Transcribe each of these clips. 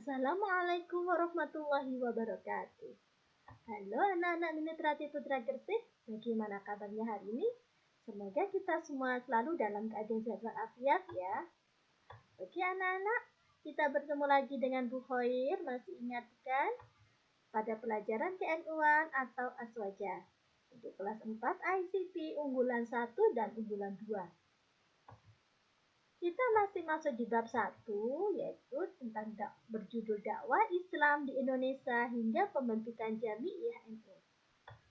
Assalamualaikum warahmatullahi wabarakatuh. Halo anak-anak Minetrati Putra Gresik, bagaimana kabarnya hari ini? Semoga kita semua selalu dalam keadaan sehat walafiat ya. Oke anak-anak, kita bertemu lagi dengan Bu Khoir. Masih ingat kan? Pada pelajaran KN-UAN atau Aswaja untuk kelas 4 ICT unggulan 1 dan unggulan 2. Kita masih masuk di bab 1, yaitu tentang berjudul dakwah Islam di Indonesia hingga pembentukan Jami'iyah NU.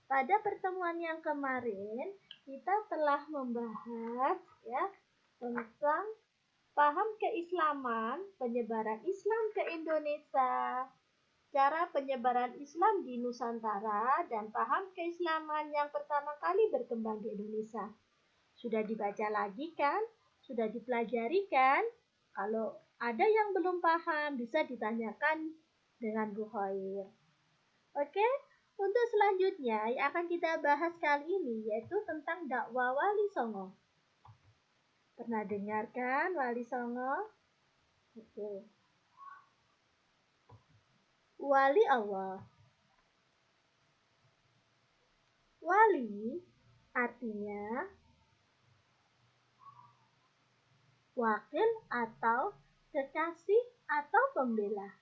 Pada pertemuan yang kemarin, kita telah membahas tentang paham keislaman, penyebaran Islam ke Indonesia, cara penyebaran Islam di Nusantara, dan paham keislaman yang pertama kali berkembang di Indonesia. Sudah dibaca lagi kan? Sudah dipelajari kan? Kalau ada yang belum paham, bisa ditanyakan dengan Bu Khoir. Oke, untuk selanjutnya yang akan kita bahas kali ini yaitu tentang dakwah Wali Songo. Pernah dengar kan Wali Songo? Oke. Wali Allah. Wali artinya wakil atau kekasih atau pembela.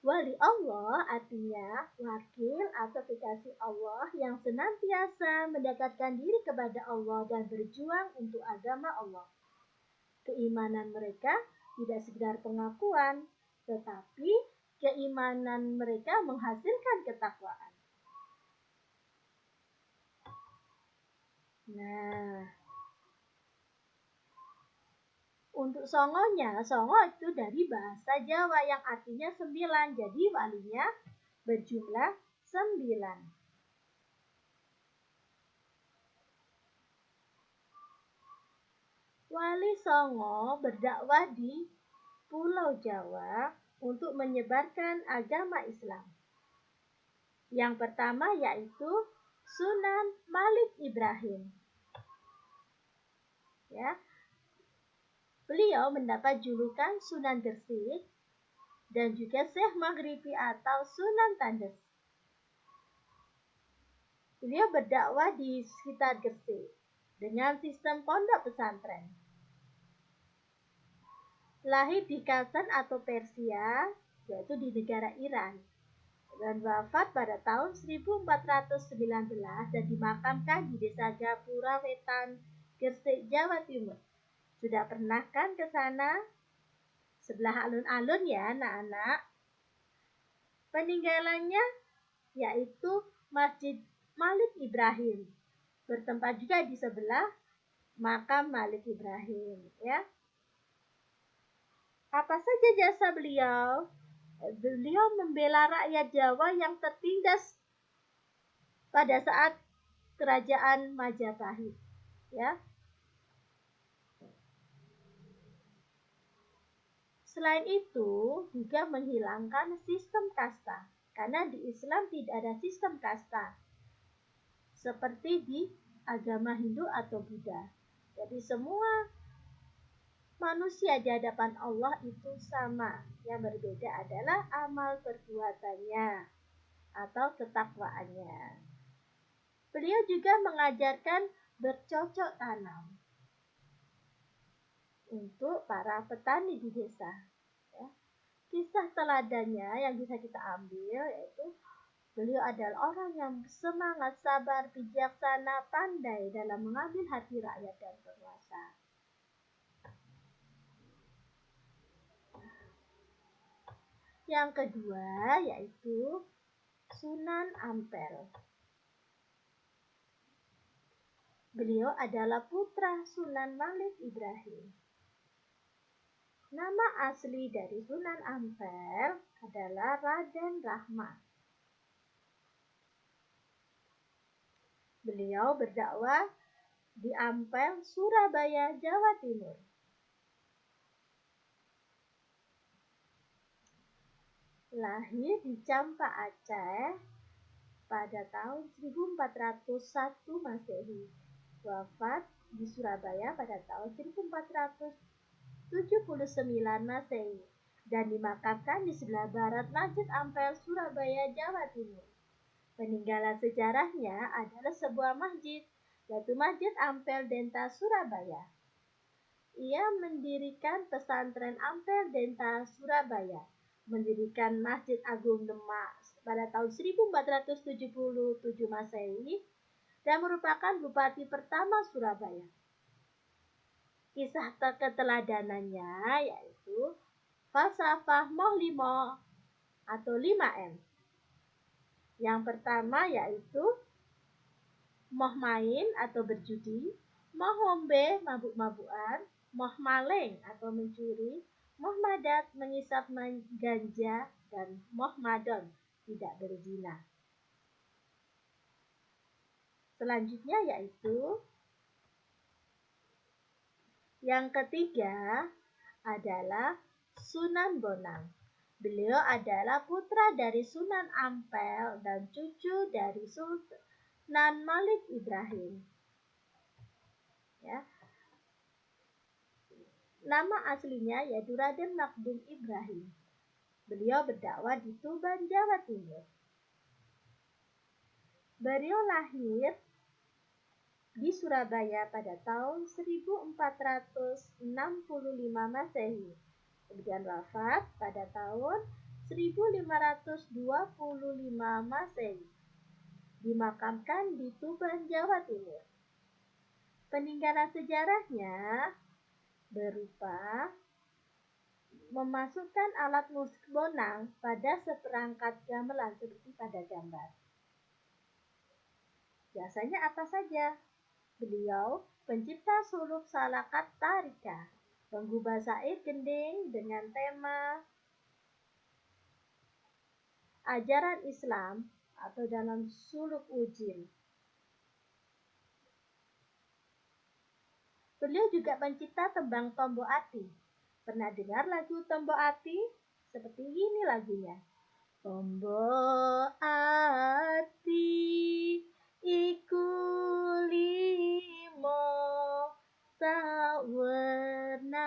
Wali Allah artinya wakil atau kekasih Allah yang senantiasa mendekatkan diri kepada Allah dan berjuang untuk agama Allah. Keimanan mereka tidak sekedar pengakuan, tetapi keimanan mereka menghasilkan ketakwaan. Nah, untuk songonya, songo itu dari bahasa Jawa yang artinya 9, jadi walinya berjumlah 9. Wali Songo berdakwah di Pulau Jawa untuk menyebarkan agama Islam. Yang pertama yaitu Sunan Malik Ibrahim. Beliau mendapat julukan Sunan Gresik dan juga Syekh Maghribi atau Sunan Tandes. Beliau berdakwah di sekitar Gresik dengan sistem pondok pesantren. Lahir di Kazan atau Persia, yaitu di negara Iran, dan wafat pada tahun 1419 dan dimakamkan di Desa Gapura Wetan, Gresik, Jawa Timur. Sudah pernah kan ke sana? Sebelah alun-alun ya anak-anak. Peninggalannya yaitu Masjid Malik Ibrahim. Bertempat juga di sebelah makam Malik Ibrahim ya. Apa saja jasa beliau? Beliau membela rakyat Jawa yang tertindas pada saat kerajaan Majapahit ya. Selain itu, juga menghilangkan sistem kasta, karena di Islam tidak ada sistem kasta, seperti di agama Hindu atau Buddha. Jadi semua manusia di hadapan Allah itu sama, yang berbeda adalah amal perbuatannya atau ketakwaannya. Beliau juga mengajarkan bercocok tanam untuk para petani di desa. Kisah teladannya yang bisa kita ambil yaitu beliau adalah orang yang semangat, sabar, bijaksana, pandai dalam mengambil hati rakyat dan penguasa. Yang kedua yaitu Sunan Ampel. Beliau adalah putra Sunan Malik Ibrahim. Nama asli dari Sunan Ampel adalah Raden Rahmat. Beliau berdakwah di Ampel, Surabaya, Jawa Timur. Lahir di Campa, Aceh pada tahun 1401 Masehi. Wafat di Surabaya pada tahun 1400 Masehi dan dimakamkan di sebelah barat Masjid Ampel, Surabaya, Jawa Timur. Peninggalan sejarahnya adalah sebuah masjid, yaitu Masjid Ampel Denta Surabaya. Ia mendirikan pesantren Ampel Denta Surabaya, mendirikan Masjid Agung Demak pada tahun 1477 Masehi, dan merupakan bupati pertama Surabaya. Kisah keteladanannya yaitu falsafah Moh Limo atau 5M. Yang pertama yaitu moh main atau berjudi, moh ngombe mabuk-mabukan, moh maling atau mencuri, moh madat mengisap ganja, dan moh madon tidak berzina. Selanjutnya yaitu yang ketiga adalah Sunan Bonang. Beliau adalah putra dari Sunan Ampel dan cucu dari Sunan Malik Ibrahim. Ya. Nama aslinya yaitu Raden Makdum Ibrahim. Beliau berdakwah di Tuban, Jawa Timur. Beliau lahir di Surabaya pada tahun 1465 Masehi. Kemudian wafat pada tahun 1525 Masehi. Dimakamkan di Tuban, Jawa Timur. Peninggalan sejarahnya berupa memasukkan alat musik bonang pada seperangkat gamelan seperti pada gambar. Jasanya apa saja? Beliau pencipta suluk salakat tarika, penggubah syair gending dengan tema ajaran Islam atau dalam suluk ujin. Beliau juga pencipta tembang Tombo Ati. Pernah dengar lagu Tombo Ati? Seperti ini lagunya. Tombo Ati iku limo sawernane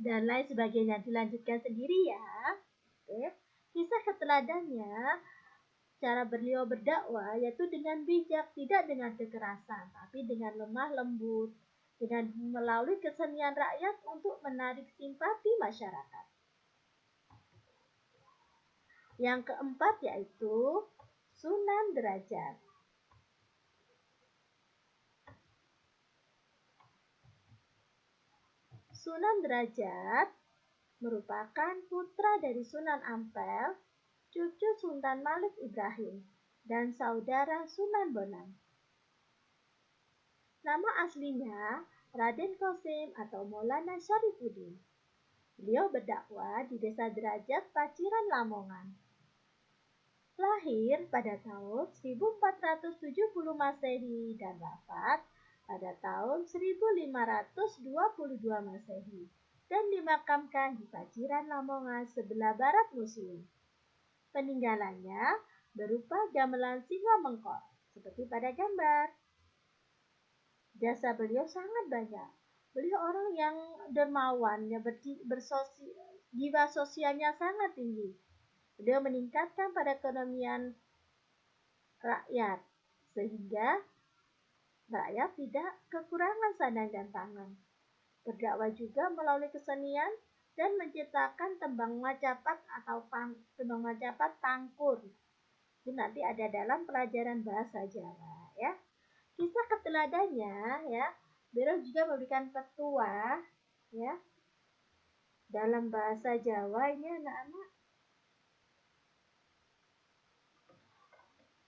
dan lain sebagainya. Dilanjutkan sendiri ya. Oke. Kisah keteladannya, cara beliau berdakwah yaitu dengan bijak, tidak dengan kekerasan, tapi dengan lemah lembut, dengan melalui kesenian rakyat untuk menarik simpati masyarakat. Yang keempat yaitu Sunan Derajat. Sunan Derajat merupakan putra dari Sunan Ampel, cucu Sultan Malik Ibrahim, dan saudara Sunan Bonang. Nama aslinya Raden Qasim atau Maulana Syarifuddin. Beliau berdakwah di Desa Derajat, Paciran, Lamongan. Lahir pada tahun 1470 Masehi dan wafat pada tahun 1522 Masehi dan dimakamkan di Paciran, Lamongan sebelah barat museum. Peninggalannya berupa gamelan singa mengkok seperti pada gambar. Jasa beliau sangat banyak. Beliau orang yang dermawan, yang jiwa sosialnya sangat tinggi. Beliau meningkatkan perekonomian rakyat sehingga rakyat tidak kekurangan sandang dan pangan. Berdakwah juga melalui kesenian dan menciptakan tembang macapat atau tembang macapat pangkur. Itu nanti ada dalam pelajaran bahasa Jawa ya. Kisah keteladannya ya, beliau juga memberikan petua ya. Dalam bahasa Jawa ini anak-anak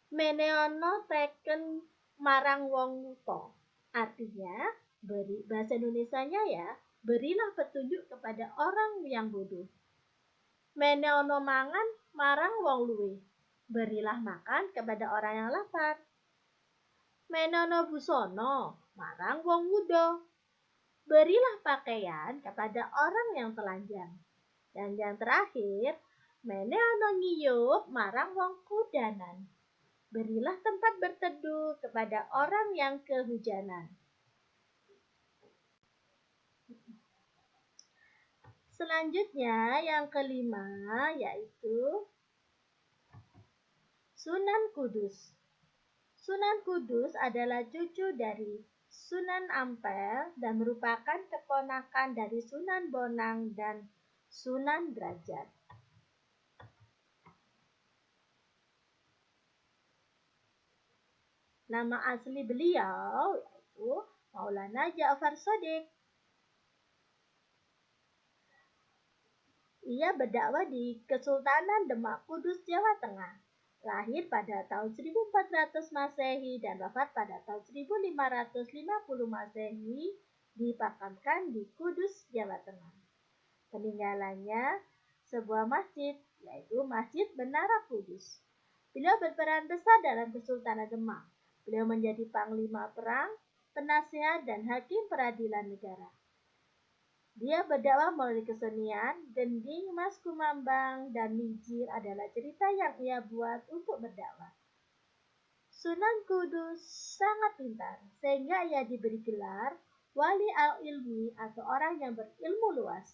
meneono teken marang wong wuta. Artinya, bahasa Indonesianya ya, berilah petunjuk kepada orang yang bodoh. Meneono mangan marang wong luwe. Berilah makan kepada orang yang lapar. Menono busono marang wong muda. Berilah pakaian kepada orang yang telanjang. Dan yang terakhir, meneono ngiyup marang wong kudanan. Berilah tempat berteduh kepada orang yang kehujanan. Selanjutnya yang kelima yaitu Sunan Kudus. Sunan Kudus adalah cucu dari Sunan Ampel dan merupakan keponakan dari Sunan Bonang dan Sunan Derajat. Nama asli beliau yaitu Maulana Ja'far Shadiq. Ia berdakwah di Kesultanan Demak Kudus, Jawa Tengah. Lahir pada tahun 1400 Masehi dan wafat pada tahun 1550 Masehi, dimakamkan di Kudus, Jawa Tengah. Peninggalannya sebuah masjid, yaitu Masjid Menara Kudus. Beliau berperan besar dalam Kesultanan Demak. Beliau menjadi panglima perang, penasihat, dan hakim peradilan negara. Dia berdakwah melalui kesenian, gending, mas kumambang, dan mijir adalah cerita yang ia buat untuk berdakwah. Sunan Kudus sangat pintar, sehingga ia diberi gelar wali al-ilmi atau orang yang berilmu luas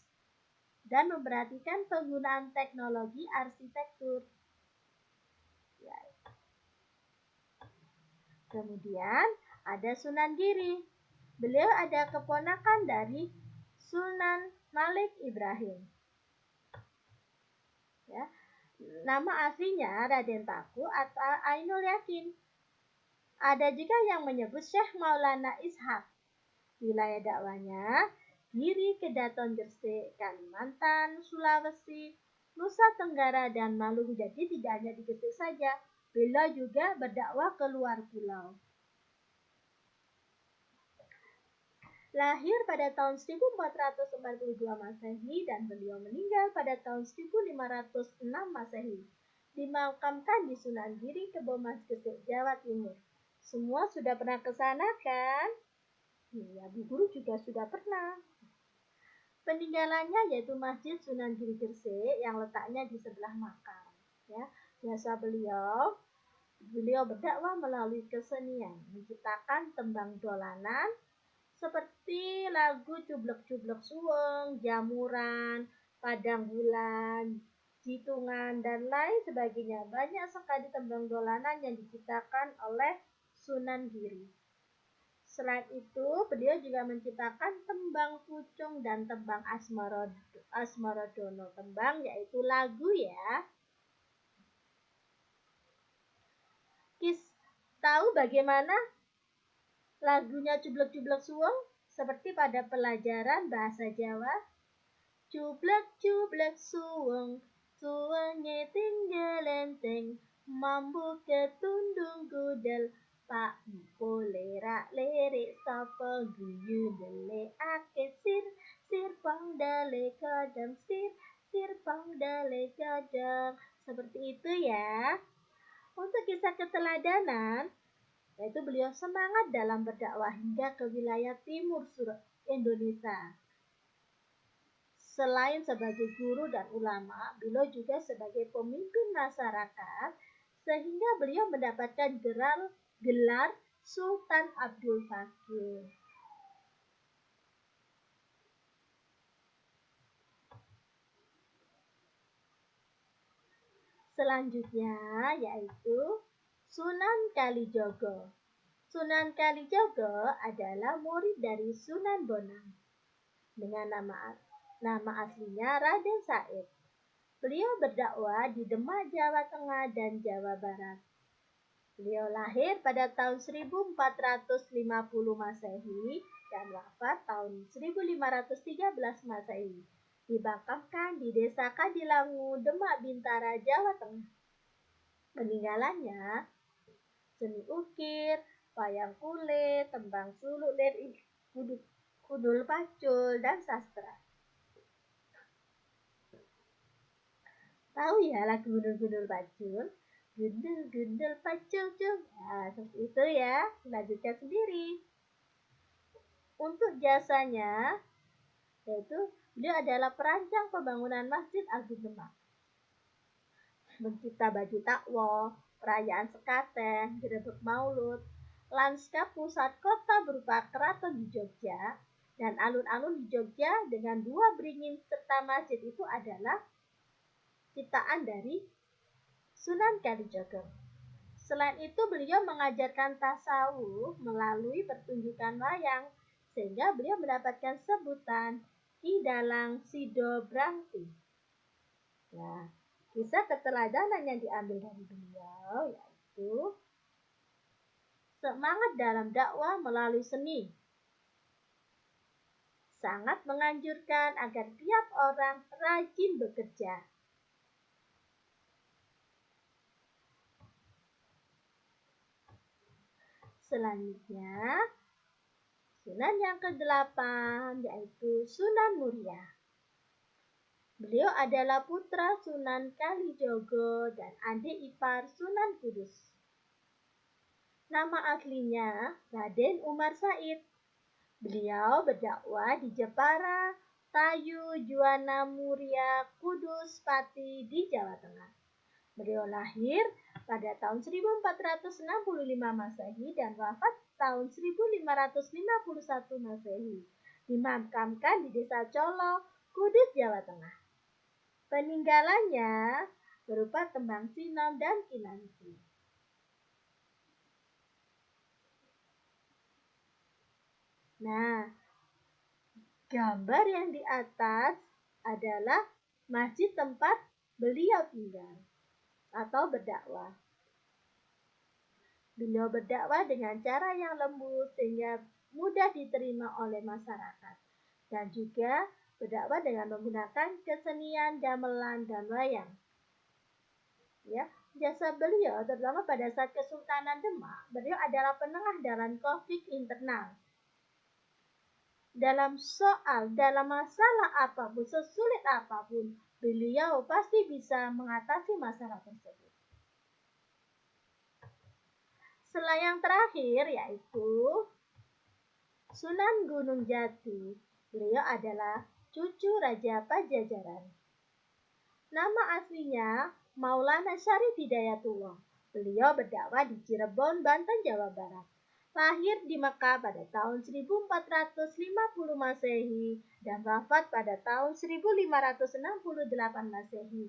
dan memperhatikan penggunaan teknologi arsitektur. Kemudian ada Sunan Giri. Beliau ada keponakan dari Sunan Malik Ibrahim. Ya. Nama aslinya Raden Paku atau Ainul Yakin. Ada juga yang menyebut Syekh Maulana Ishak. Wilayah dakwahnya Giri, Kedaton, Gresik, Kalimantan, Sulawesi, Nusa Tenggara, dan Maluku. Jadi tidak hanya di Gresik saja, beliau juga berdakwah ke luar pulau. Lahir pada tahun 1442 Masehi dan beliau meninggal pada tahun 1506 Masehi. Dimakamkan di Sunan Giri, Kebomas, Gresik, Jawa Timur. Semua sudah pernah ke sana kan? Iya, Bu Guru juga sudah pernah. Peninggalannya yaitu Masjid Sunan Giri Gresik yang letaknya di sebelah makam. Ya, biasa beliau berdakwah melalui kesenian, menciptakan tembang dolanan seperti lagu Cublek-Cublek Suweng, Jamuran, Padang Bulan, Jitungan, dan lain sebagainya. Banyak sekali tembang dolanan yang diciptakan oleh Sunan Giri. Selain itu, beliau juga menciptakan tembang pucung dan tembang Asmorodono. Tembang yaitu lagu ya. Tahu bagaimana lagunya Cublek-Cublek Suweng? Seperti pada pelajaran bahasa Jawa. Cublek-cublek suweng, suwenge tinggal lenteng, mambu ketundung gudel, pak boleh rak lirik sapa guyu dele ake sir pang dale kadang sir pang dale kadang. Seperti itu ya. Untuk kisah keteladanan, yaitu beliau semangat dalam berdakwah hingga ke wilayah timur Indonesia. Selain sebagai guru dan ulama, beliau juga sebagai pemimpin masyarakat, sehingga beliau mendapatkan gelar Sultan Abdul Fakir. Selanjutnya yaitu Sunan Kalijogo. Sunan Kalijogo adalah murid dari Sunan Bonang dengan nama aslinya Raden Said. Beliau berdakwah di Demak, Jawa Tengah dan Jawa Barat. Beliau lahir pada tahun 1450 Masehi dan wafat tahun 1513 Masehi. Dimakamkan di Desa Kadilangu, Demak, Bintara, Jawa Tengah. Peninggalannya seni ukir, wayang kulit, tembang suluk, kudul pacul, dan sastra. Tahu ya lagu gundul-gundul pacul? Gundul-gundul pacul cung. Nah, seperti itu ya. Lanjutkan sendiri. Untuk jasanya, yaitu beliau adalah perancang pembangunan Masjid Agung Demak. Mencipta baju takwa, perayaan sekaten, gerebek maulud, lanskap pusat kota berupa keraton di Jogja, Dan alun-alun di Jogja dengan 2 beringin serta masjid itu adalah ciptaan dari Sunan Kalijogo. Selain itu beliau mengajarkan tasawuf melalui pertunjukan wayang, sehingga beliau mendapatkan sebutan Ki Dalang Sido Brangti. Nah, kisah keteladanan yang diambil dari beliau yaitu semangat dalam dakwah melalui seni. Sangat menganjurkan agar tiap orang rajin bekerja. Selanjutnya, Sunan yang ke-8 yaitu Sunan Muria. Beliau adalah putra Sunan Kalijogo dan adik ipar Sunan Kudus. Nama aslinya Raden Umar Said. Beliau berdakwah di Jepara, Tayu, Juwana Muria, Kudus, Pati di Jawa Tengah. Beliau lahir pada tahun 1465 Masehi dan wafat tahun 1551 Masehi. Dimakamkan di Desa Colo, Kudus, Jawa Tengah. Peninggalannya berupa tembang sinom dan kinanti. Nah, gambar yang di atas adalah masjid tempat beliau tinggal atau berdakwah. Beliau berdakwah dengan cara yang lembut sehingga mudah diterima oleh masyarakat. Dan juga berdakwah dengan menggunakan kesenian gamelan dan wayang. Ya, jasa beliau terutama pada saat Kesultanan Demak, beliau adalah penengah dalam konflik internal. Dalam masalah apapun, sesulit apapun, beliau pasti bisa mengatasi masalah tersebut. Yang terakhir yaitu Sunan Gunung Jati. Beliau adalah cucu Raja Pajajaran. Nama aslinya Maulana Syarif Hidayatullah. Beliau berdakwah di Cirebon, Banten, Jawa Barat. Lahir di Mekah pada tahun 1450 Masehi dan wafat pada tahun 1568 Masehi.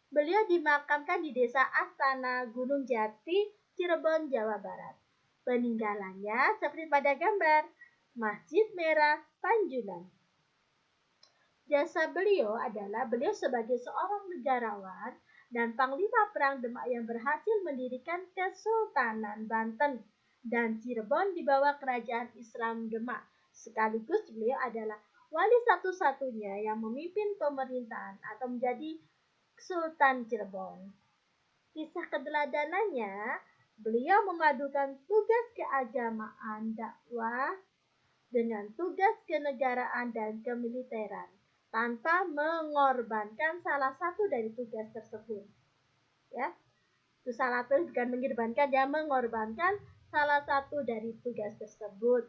Beliau dimakamkan di Desa Astana, Gunung Jati, Cirebon, Jawa Barat. Peninggalannya seperti pada gambar, Masjid Merah Panjunan. Jasa beliau adalah beliau sebagai seorang negarawan dan Panglima Perang Demak yang berhasil mendirikan Kesultanan Banten dan Cirebon di bawah Kerajaan Islam Demak. Sekaligus beliau adalah wali satu-satunya yang memimpin pemerintahan atau menjadi Sultan Cirebon. Kisah keteladanannya, beliau memadukan tugas keagamaan dakwah dengan tugas kenegaraan dan kemiliteran tanpa mengorbankan salah satu dari tugas tersebut. Ya, itu salah satu bukan mengorbankan, dia mengorbankan salah satu dari tugas tersebut.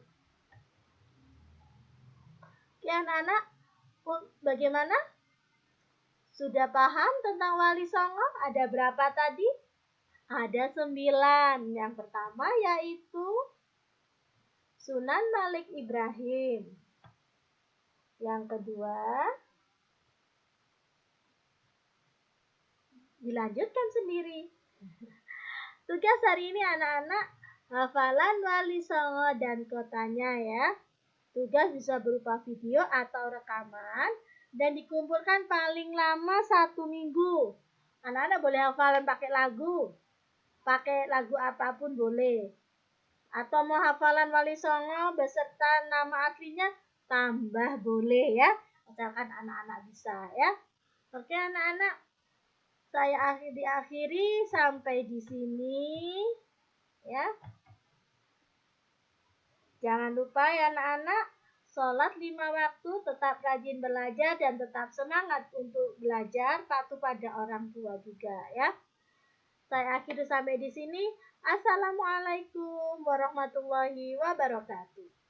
Oke anak-anak, bagaimana? Sudah paham tentang Wali Songo? Ada berapa tadi? Ada 9. Yang pertama yaitu Sunan Malik Ibrahim. Yang kedua, dilanjutkan sendiri. Tugas hari ini anak-anak, hafalan Wali Songo dan kotanya ya. Tugas bisa berupa video atau rekaman dan dikumpulkan paling lama 1 minggu. Anak-anak boleh hafalan pakai lagu apapun boleh. Atau mau hafalan Wali Songo beserta nama aslinya tambah boleh ya. Asalkan anak-anak bisa ya. Oke anak-anak, saya diakhiri sampai di sini ya. Jangan lupa ya anak-anak, sholat 5 waktu, tetap rajin belajar dan tetap semangat untuk belajar, patuh pada orang tua juga ya. Saya akhiri sampai di sini. Assalamualaikum warahmatullahi wabarakatuh.